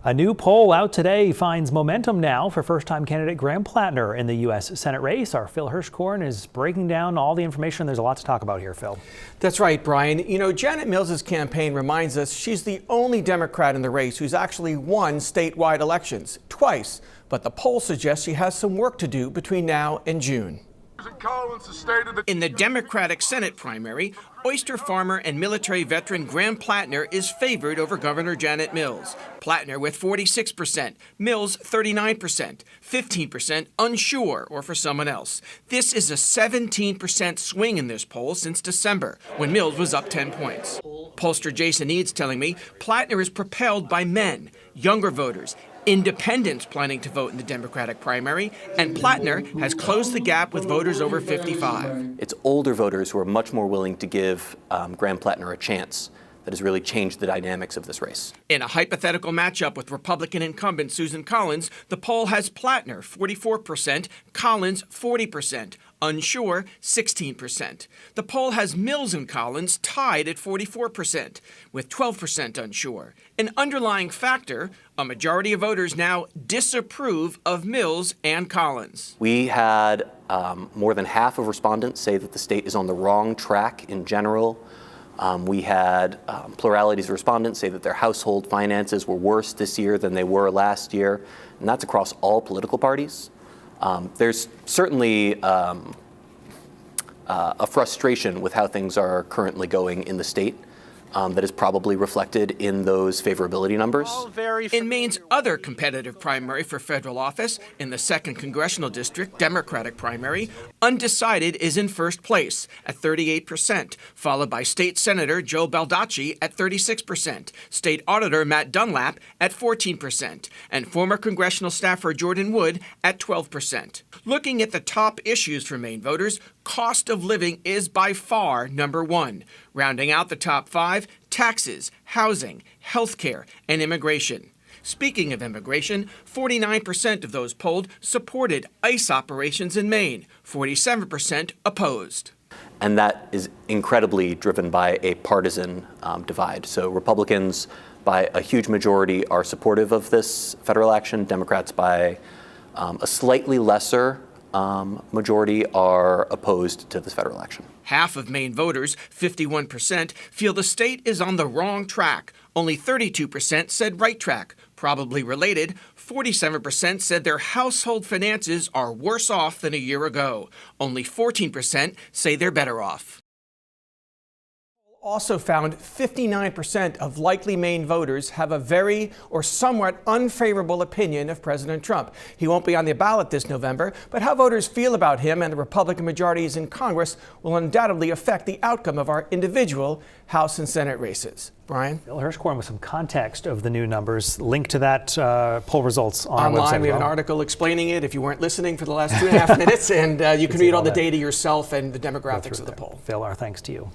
A new poll out today finds momentum now for first-time candidate Graham Platner in the U.S. Senate race. Our Phil Hirschkorn is breaking down all the information. There's a lot to talk about here, Phil. That's right, Brian. You know, Janet Mills's campaign reminds us she's the only Democrat in the race who's actually won statewide elections twice. But the poll suggests she has some work to do between now and June. In the Democratic Senate primary, oyster farmer and military veteran Graham Platner is favored over Governor Janet Mills. Platner with 46%, Mills 39%, 15% unsure or for someone else. This is a 17% swing in this poll since December, when Mills was up 10 points. Pollster Jason Eads telling me Platner is propelled by men, younger voters, independents planning to vote in the Democratic primary, and Platner has closed the gap with voters over 55. It's older voters who are much more willing to give Graham Platner a chance that has really changed the dynamics of this race. In a hypothetical matchup with Republican incumbent Susan Collins, the poll has Platner 44%, Collins 40%, unsure 16%. The poll has Mills and Collins tied at 44%, with 12% unsure. An underlying factor, a majority of voters now disapprove of Mills and Collins. We had more than half of respondents say that the state is on the wrong track in general. We had pluralities of respondents say that their household finances were worse this year than they were last year, and that's across all political parties. There's certainly a frustration with how things are currently going in the state that is probably reflected in those favorability numbers. In Maine's other competitive primary for federal office, in the 2nd Congressional District Democratic primary, undecided is in first place at 38%, followed by State Senator Joe Baldacci at 36%, State Auditor Matt Dunlap at 14%, and former congressional staffer Jordan Wood at 12%. Looking at the top issues for Maine voters, cost of living is by far number one. Rounding out the top 5, taxes, housing, healthcare, and immigration. Speaking of immigration, 49% of those polled supported ICE operations in Maine, 47% opposed. And that is incredibly driven by a partisan divide. So Republicans, by a huge majority, are supportive of this federal action. Democrats, by a slightly lesser majority, are opposed to this federal action. Half of Maine voters, 51%, feel the state is on the wrong track. Only 32% said right track. Probably related, 47% said their household finances are worse off than a year ago. Only 14% say they're better off. Also found 59% of likely Maine voters have a very or somewhat unfavorable opinion of President Trump. He won't be on the ballot this November, but how voters feel about him and the Republican majorities in Congress will undoubtedly affect the outcome of our individual House and Senate races. Brian? Phil Hirschkorn with some context of the new numbers. Link to that poll results on our website. Online, we have an article explaining it if you weren't listening for the last 2.5 minutes, and you can read all the data yourself and the demographics of the poll. Phil, our thanks to you.